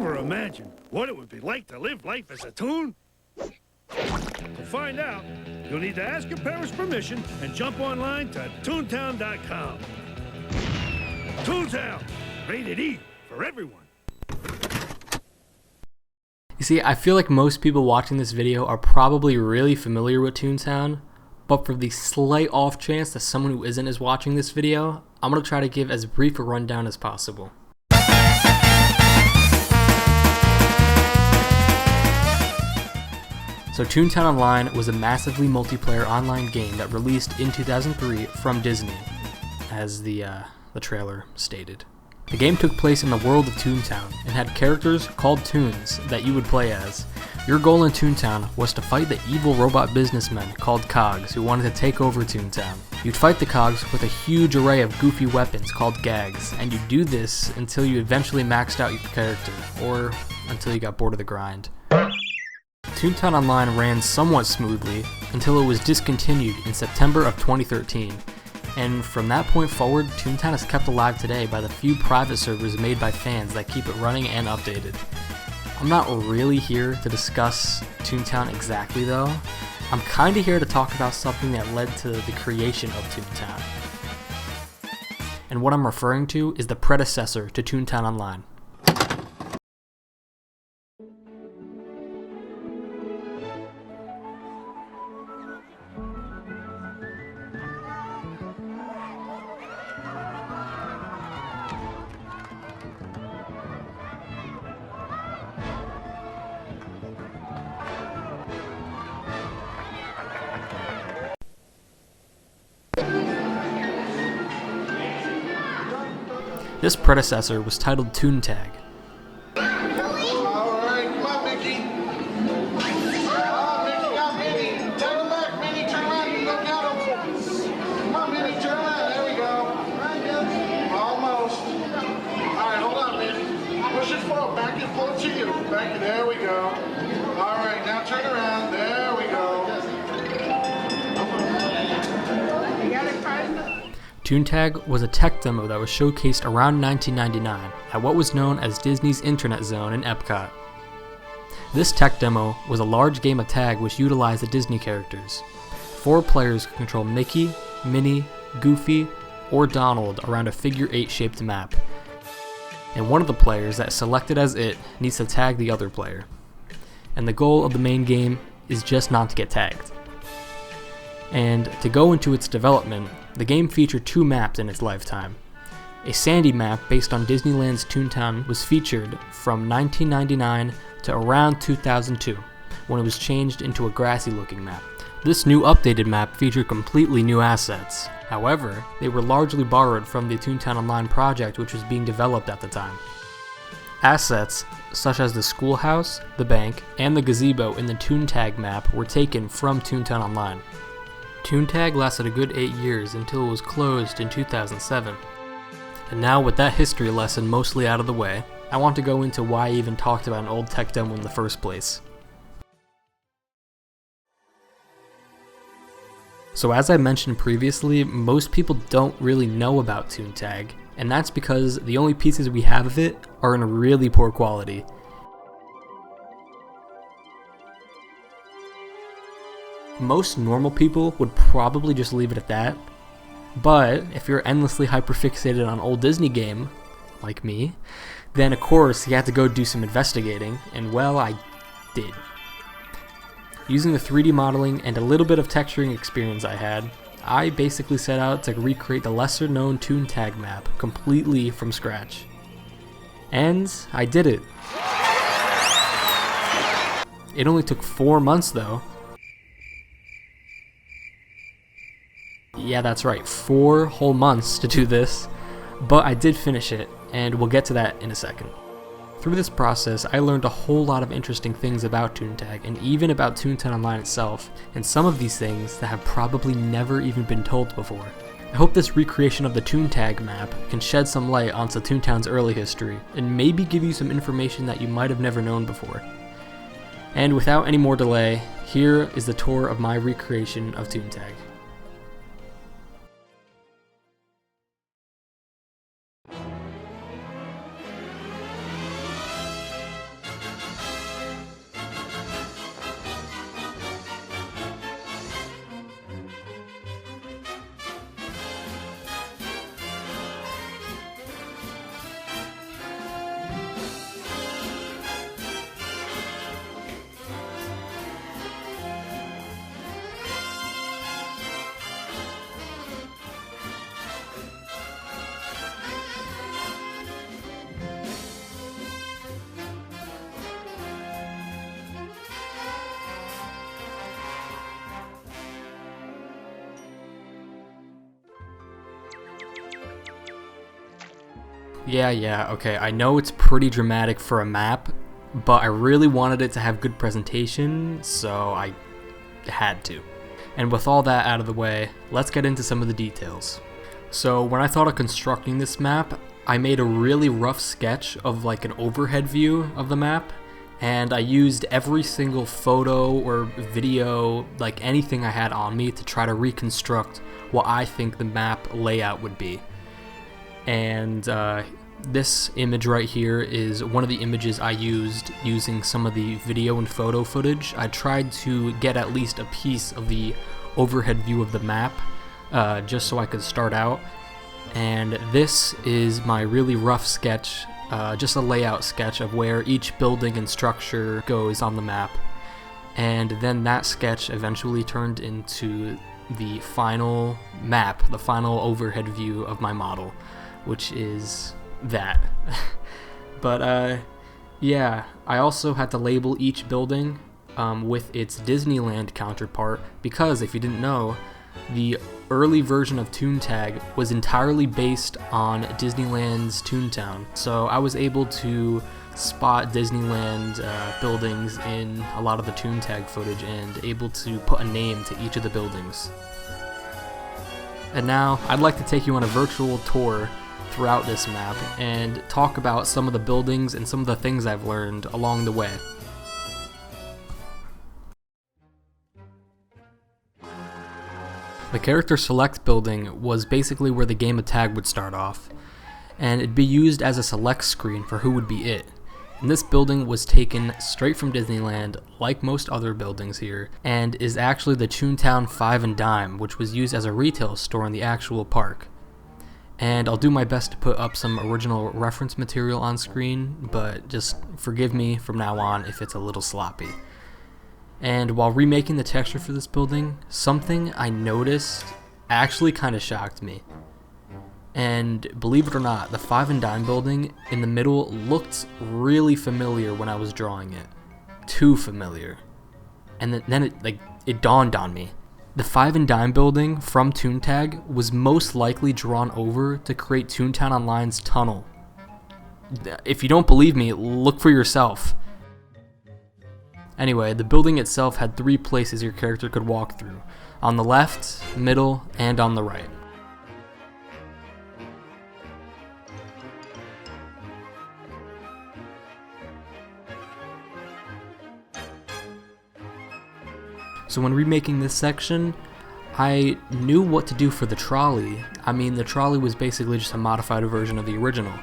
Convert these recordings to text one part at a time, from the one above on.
ever imagine what it would be like to live life as a Toon? To find out, you'll need to ask your parents' permission and jump online to Toontown.com. Toontown, rated E for everyone. You see, I feel like most people watching this video are probably really familiar with Toontown, but for the slight off chance that someone who isn't is watching this video, I'm going to try to give as brief a rundown as possible. So Toontown Online was a massively multiplayer online game that released in 2003 from Disney, as the trailer stated. The game took place in the world of Toontown and had characters called Toons that you would play as. Your goal in Toontown was to fight the evil robot businessmen called Cogs who wanted to take over Toontown. You'd fight the Cogs with a huge array of goofy weapons called gags, and you'd do this until you eventually maxed out your character, or until you got bored of the grind. Toontown Online ran somewhat smoothly until it was discontinued in September of 2013, and from that point forward, Toontown is kept alive today by the few private servers made by fans that keep it running and updated. I'm not really here to discuss Toontown exactly though. I'm kinda here to talk about something that led to the creation of Toontown. And what I'm referring to is the predecessor to Toontown Online. This predecessor was titled Toon Tag. Alright, come on, Mickey. Come on, Mickey, got Minnie. Turn him back, Minnie, turn around and look out. Come on, Minnie, turn around. There we go. Almost. Alright, hold on, Minnie. Push it forward, back and forth to you. Back, there we go. Alright, now turn around. There we go. You got it, Christ? Toon Tag was a tech demo that was showcased around 1999 at what was known as Disney's Internet Zone in Epcot. This tech demo was a large game of tag which utilized the Disney characters. 4 players could control Mickey, Minnie, Goofy, or Donald around a figure 8 shaped map. And one of the players that is selected as it needs to tag the other player. And the goal of the main game is just not to get tagged. And to go into its development, the game featured 2 maps in its lifetime. A sandy map based on Disneyland's Toontown was featured from 1999 to around 2002, when it was changed into a grassy looking map. This new updated map featured completely new assets. However, they were largely borrowed from the Toontown Online project which was being developed at the time. Assets such as the schoolhouse, the bank, and the gazebo in the Toon Tag map were taken from Toontown Online. Toon Tag lasted a good 8 years until it was closed in 2007. And now with that history lesson mostly out of the way, I want to go into why I even talked about an old tech demo in the first place. So as I mentioned previously, most people don't really know about Toon Tag, and that's because the only pieces we have of it are in really poor quality. Most normal people would probably just leave it at that, but if you're endlessly hyperfixated on an old Disney game, like me, then of course you have to go do some investigating, and well, I did. Using the 3D modeling and a little bit of texturing experience I had, I basically set out to recreate the lesser known Toon Tag map completely from scratch. And I did it. It only took 4 months though. Yeah, that's right, 4 whole months to do this, but I did finish it, and we'll get to that in a second. Through this process, I learned a whole lot of interesting things about Toon Tag, and even about Toontown Online itself, and some of these things that have probably never even been told before. I hope this recreation of the Toon Tag map can shed some light onto Toontown's early history, and maybe give you some information that you might have never known before. And without any more delay, here is the tour of my recreation of Toon Tag. Yeah, okay, I know it's pretty dramatic for a map, but I really wanted it to have good presentation, so I had to. And with all that out of the way, let's get into some of the details. So when I thought of constructing this map, I made a really rough sketch of like an overhead view of the map, and I used every single photo or video, like anything I had on me, to try to reconstruct what I think the map layout would be. And this image right here is one of the images I used using some of the video and photo footage. I tried to get at least a piece of the overhead view of the map, just so I could start out. And this is my really rough sketch, just a layout sketch of where each building and structure goes on the map. And then that sketch eventually turned into the final map, the final overhead view of my model, which is that. But yeah, I also had to label each building with its Disneyland counterpart, because if you didn't know, the early version of Toon Tag was entirely based on Disneyland's Toontown. So I was able to spot Disneyland buildings in a lot of the Toon Tag footage and able to put a name to each of the buildings. And now I'd like to take you on a virtual tour throughout this map and talk about some of the buildings and some of the things I've learned along the way. The character select building was basically where the game of tag would start off, and it'd be used as a select screen for who would be it. And this building was taken straight from Disneyland, like most other buildings here, and is actually the Toontown 5 and Dime, which was used as a retail store in the actual park. And I'll do my best to put up some original reference material on screen, but just forgive me from now on if it's a little sloppy. And while remaking the texture for this building, something I noticed actually kind of shocked me. And believe it or not, the 5 and Dime building in the middle looked really familiar when I was drawing it. Too familiar. And then it dawned on me. The 5 and Dime building from Toon Tag was most likely drawn over to create Toontown Online's tunnel. If you don't believe me, look for yourself. Anyway, the building itself had 3 places your character could walk through: on the left, middle, and on the right. So when remaking this section, I knew what to do for the trolley. I mean, the trolley was basically just a modified version of the original.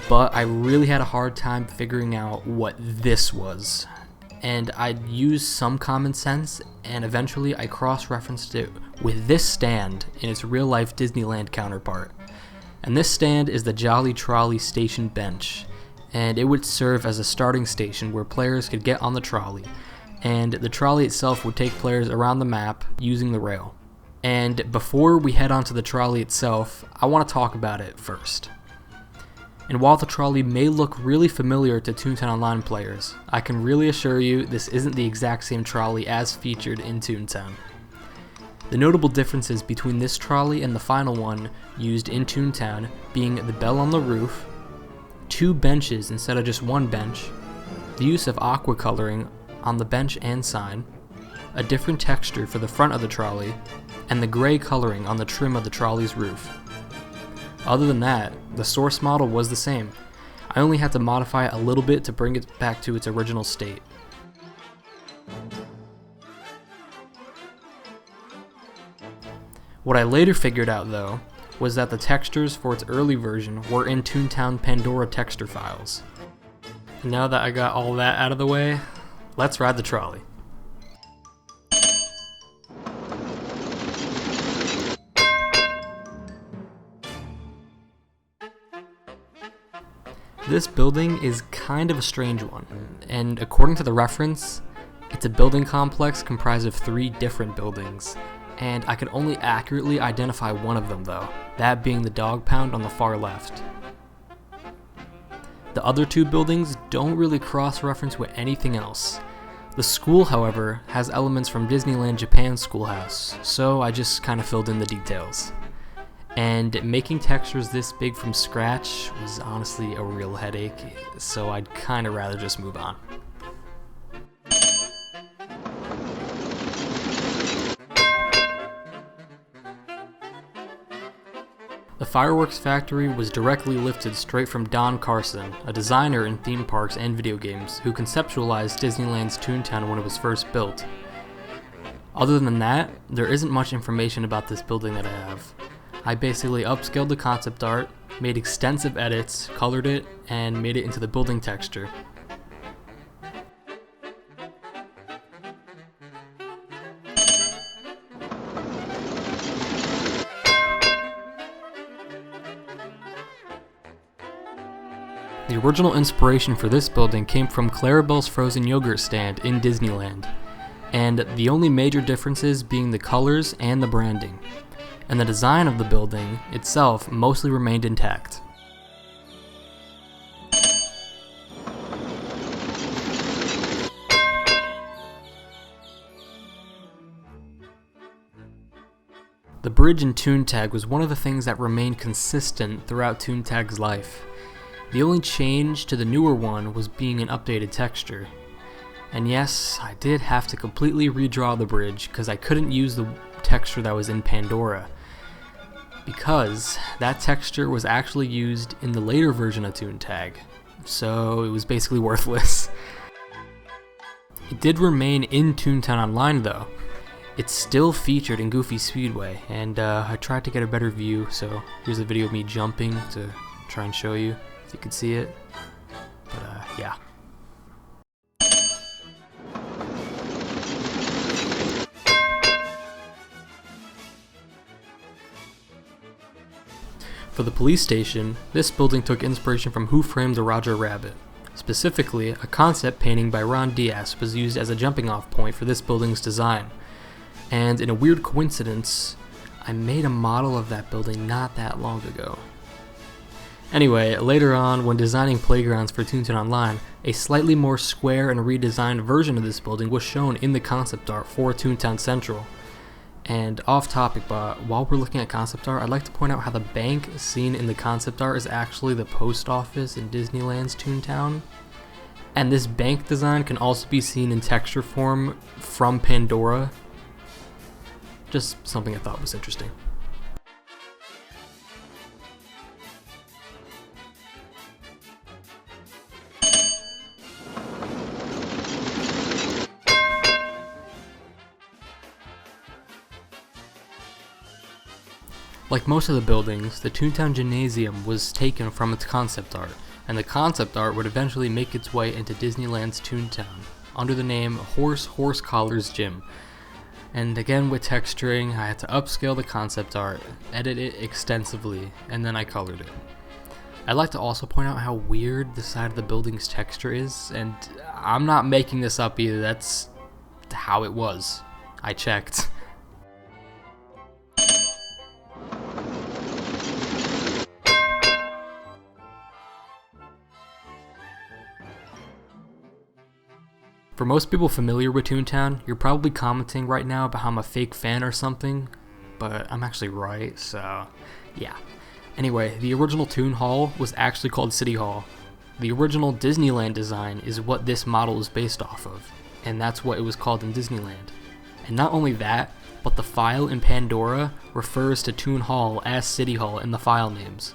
But I really had a hard time figuring out what this was. And I used some common sense, and eventually I cross-referenced it with this stand in its real-life Disneyland counterpart. And this stand is the Jolly Trolley Station Bench, and it would serve as a starting station where players could get on the trolley, and the trolley itself would take players around the map using the rail. And before we head onto the trolley itself, I want to talk about it first. And while the trolley may look really familiar to Toontown Online players, I can really assure you this isn't the exact same trolley as featured in Toontown. The notable differences between this trolley and the final one used in Toontown being the bell on the roof, 2 benches instead of just 1 bench, the use of aqua coloring on the bench and sign, a different texture for the front of the trolley, and the gray coloring on the trim of the trolley's roof. Other than that, the source model was the same. I only had to modify it a little bit to bring it back to its original state. What I later figured out though, was that the textures for its early version were in Toontown Pandora texture files. And now that I got all that out of the way, let's ride the trolley. This building is kind of a strange one, and according to the reference, it's a building complex comprised of 3 different buildings, and I could only accurately identify one of them though, that being the dog pound on the far left. The other 2 buildings don't really cross-reference with anything else. The school, however, has elements from Disneyland Japan's schoolhouse, so I just kind of filled in the details. And making textures this big from scratch was honestly a real headache, so I'd kinda rather just move on. The fireworks factory was directly lifted straight from Don Carson, a designer in theme parks and video games, who conceptualized Disneyland's Toontown when it was first built. Other than that, there isn't much information about this building that I have. I basically upscaled the concept art, made extensive edits, colored it, and made it into the building texture. The original inspiration for this building came from Clarabelle's frozen yogurt stand in Disneyland, and the only major differences being the colors and the branding, and the design of the building itself mostly remained intact. The bridge in Toon Tag was one of the things that remained consistent throughout Toon Tag's life. The only change to the newer one was being an updated texture. And yes, I did have to completely redraw the bridge because I couldn't use the texture that was in Pandora, because that texture was actually used in the later version of Toon Tag, so it was basically worthless. It did remain in Toontown Online though. It's still featured in Goofy Speedway, and I tried to get a better view, so here's a video of me jumping to try and show you if you could see it, but yeah. For the police station, this building took inspiration from Who Framed Roger Rabbit. Specifically, a concept painting by Ron Diaz was used as a jumping off point for this building's design. And in a weird coincidence, I made a model of that building not that long ago. Anyway, later on, when designing playgrounds for Toontown Online, a slightly more square and redesigned version of this building was shown in the concept art for Toontown Central. And off topic, but while we're looking at concept art, I'd like to point out how the bank seen in the concept art is actually the post office in Disneyland's Toontown. And this bank design can also be seen in texture form from Pandora. Just something I thought was interesting. Like most of the buildings, the Toontown Gymnasium was taken from its concept art, and the concept art would eventually make its way into Disneyland's Toontown, under the name Horse Collars Gym. And again with texturing, I had to upscale the concept art, edit it extensively, and then I colored it. I'd like to also point out how weird the side of the building's texture is, and I'm not making this up either, that's how it was. I checked. For most people familiar with Toontown, you're probably commenting right now about how I'm a fake fan or something, but I'm actually right, so yeah. Anyway, the original Toon Hall was actually called City Hall. The original Disneyland design is what this model is based off of, and that's what it was called in Disneyland. And not only that, but the file in Pandora refers to Toon Hall as City Hall in the file names.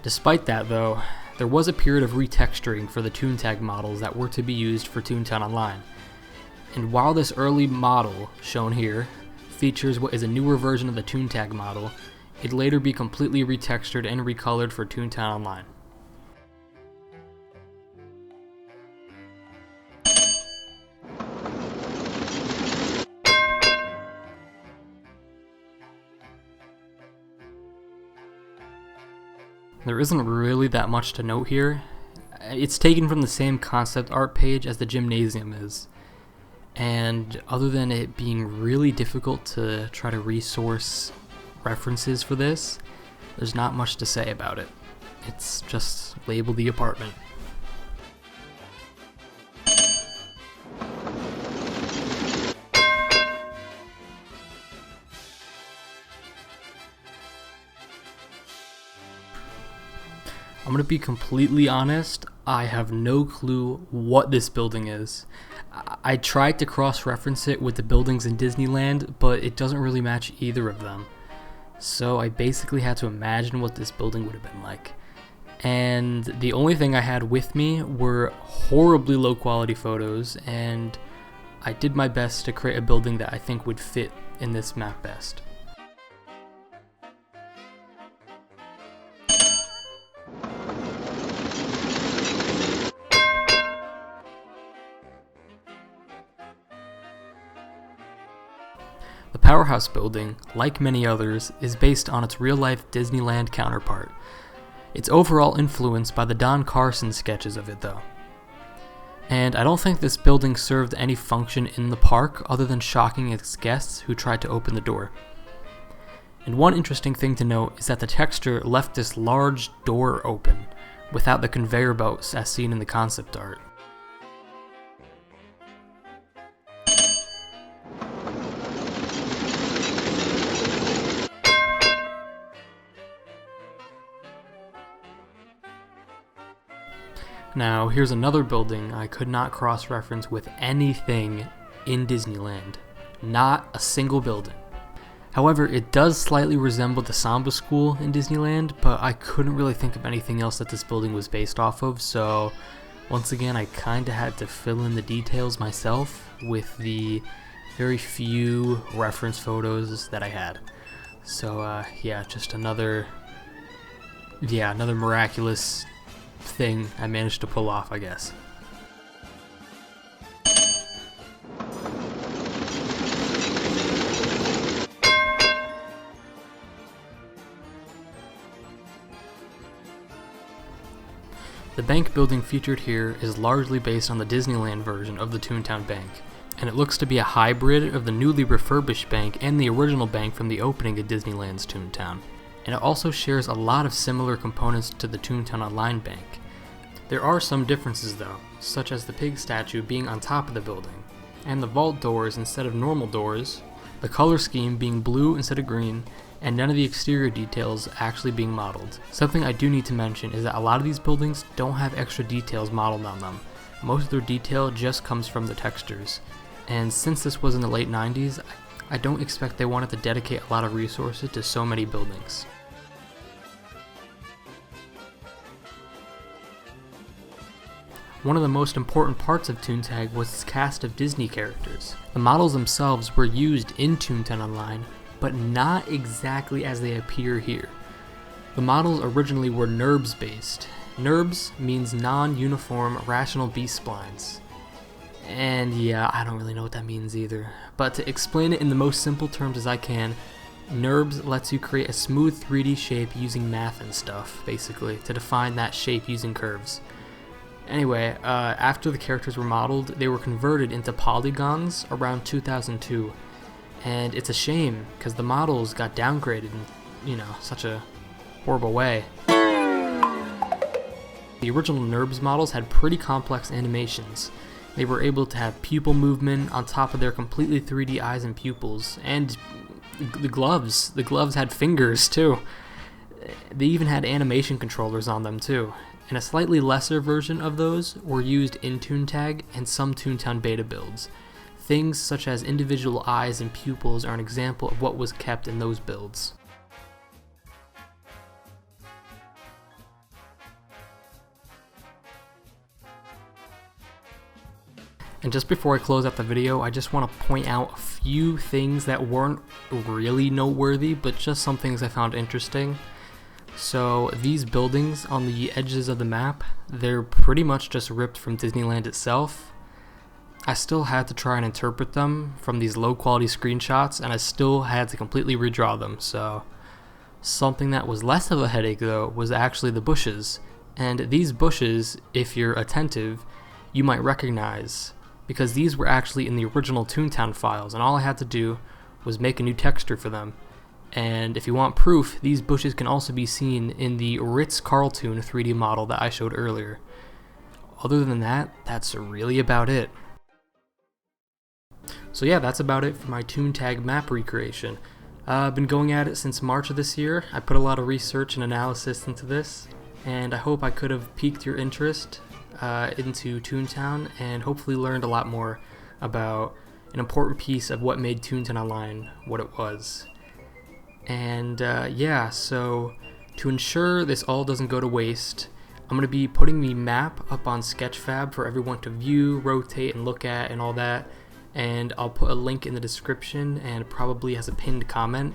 Despite that though, there was a period of retexturing for the Toon Tag models that were to be used for Toontown Online. And while this early model, shown here, features what is a newer version of the Toon Tag model, it'd later be completely retextured and recolored for Toontown Online. There isn't really that much to note here. It's taken from the same concept art page as the gymnasium is. And other than it being really difficult to try to resource references for this, there's not much to say about it. It's just labeled the apartment. I'm gonna be completely honest, I have no clue what this building is. I tried to cross-reference it with the buildings in Disneyland, but it doesn't really match either of them. So I basically had to imagine what this building would have been like. And the only thing I had with me were horribly low quality photos, and I did my best to create a building that I think would fit in this map best. The Powerhouse building, like many others, is based on its real-life Disneyland counterpart. It's overall influenced by the Don Carson sketches of it though. And I don't think this building served any function in the park other than shocking its guests who tried to open the door. And one interesting thing to note is that the texture left this large door open, without the conveyor belts as seen in the concept art. Now, here's another building I could not cross-reference with anything in Disneyland. Not a single building. However, it does slightly resemble the Samba School in Disneyland, but I couldn't really think of anything else that this building was based off of, so once again I kinda had to fill in the details myself with the very few reference photos that I had. So yeah, just another miraculous thing I managed to pull off, I guess. The bank building featured here is largely based on the Disneyland version of the Toontown Bank, and it looks to be a hybrid of the newly refurbished bank and the original bank from the opening of Disneyland's Toontown. And it also shares a lot of similar components to the Toontown Online Bank. There are some differences though, such as the pig statue being on top of the building, and the vault doors instead of normal doors, the color scheme being blue instead of green, and none of the exterior details actually being modeled. Something I do need to mention is that a lot of these buildings don't have extra details modeled on them. Most of their detail just comes from the textures. And since this was in the late 90s, I don't expect they wanted to dedicate a lot of resources to so many buildings. One of the most important parts of Toon Tag was its cast of Disney characters. The models themselves were used in Toontown Online, but not exactly as they appear here. The models originally were NURBS based. NURBS means non-uniform rational B-splines. And yeah, I don't really know what that means either. But to explain it in the most simple terms as I can, NURBS lets you create a smooth 3D shape using math and stuff, basically, to define that shape using curves. Anyway, after the characters were modeled, they were converted into polygons around 2002. And it's a shame, because the models got downgraded in, such a horrible way. The original NURBS models had pretty complex animations. They were able to have pupil movement on top of their completely 3D eyes and pupils, and the gloves had fingers too. They even had animation controllers on them too. And a slightly lesser version of those were used in Toon Tag and some Toontown beta builds. Things such as individual eyes and pupils are an example of what was kept in those builds. And just before I close out the video, I just want to point out a few things that weren't really noteworthy, but just some things I found interesting. So these buildings on the edges of the map, they're pretty much just ripped from Disneyland itself. I still had to try and interpret them from these low quality screenshots, and I still had to completely redraw them. So something that was less of a headache though was actually the bushes. And these bushes, if you're attentive, you might recognize, because these were actually in the original Toontown files, and all I had to do was make a new texture for them. And if you want proof, these bushes can also be seen in the Ritz-Carlton 3D model that I showed earlier. Other than that, that's really about it. So yeah, that's about it for my Toon Tag map recreation. I've been going at it since March of this year. I put a lot of research and analysis into this, and I hope I could have piqued your interest into Toontown and hopefully learned a lot more about an important piece of what made Toontown Online what it was. And yeah, so to ensure this all doesn't go to waste, I'm going to be putting the map up on Sketchfab for everyone to view, rotate, and look at and all that. And I'll put a link in the description and probably as a pinned comment.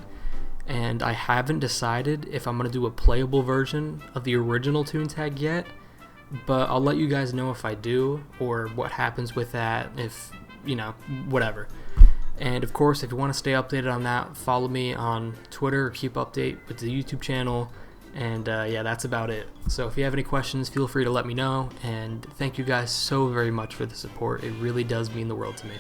And I haven't decided if I'm going to do a playable version of the original Toon Tag yet, but I'll let you guys know if I do or what happens with that, if, you know, whatever. And of course, if you want to stay updated on that, follow me on Twitter or keep update with the YouTube channel. And yeah, that's about it. So if you have any questions, feel free to let me know. And thank you guys so very much for the support. It really does mean the world to me.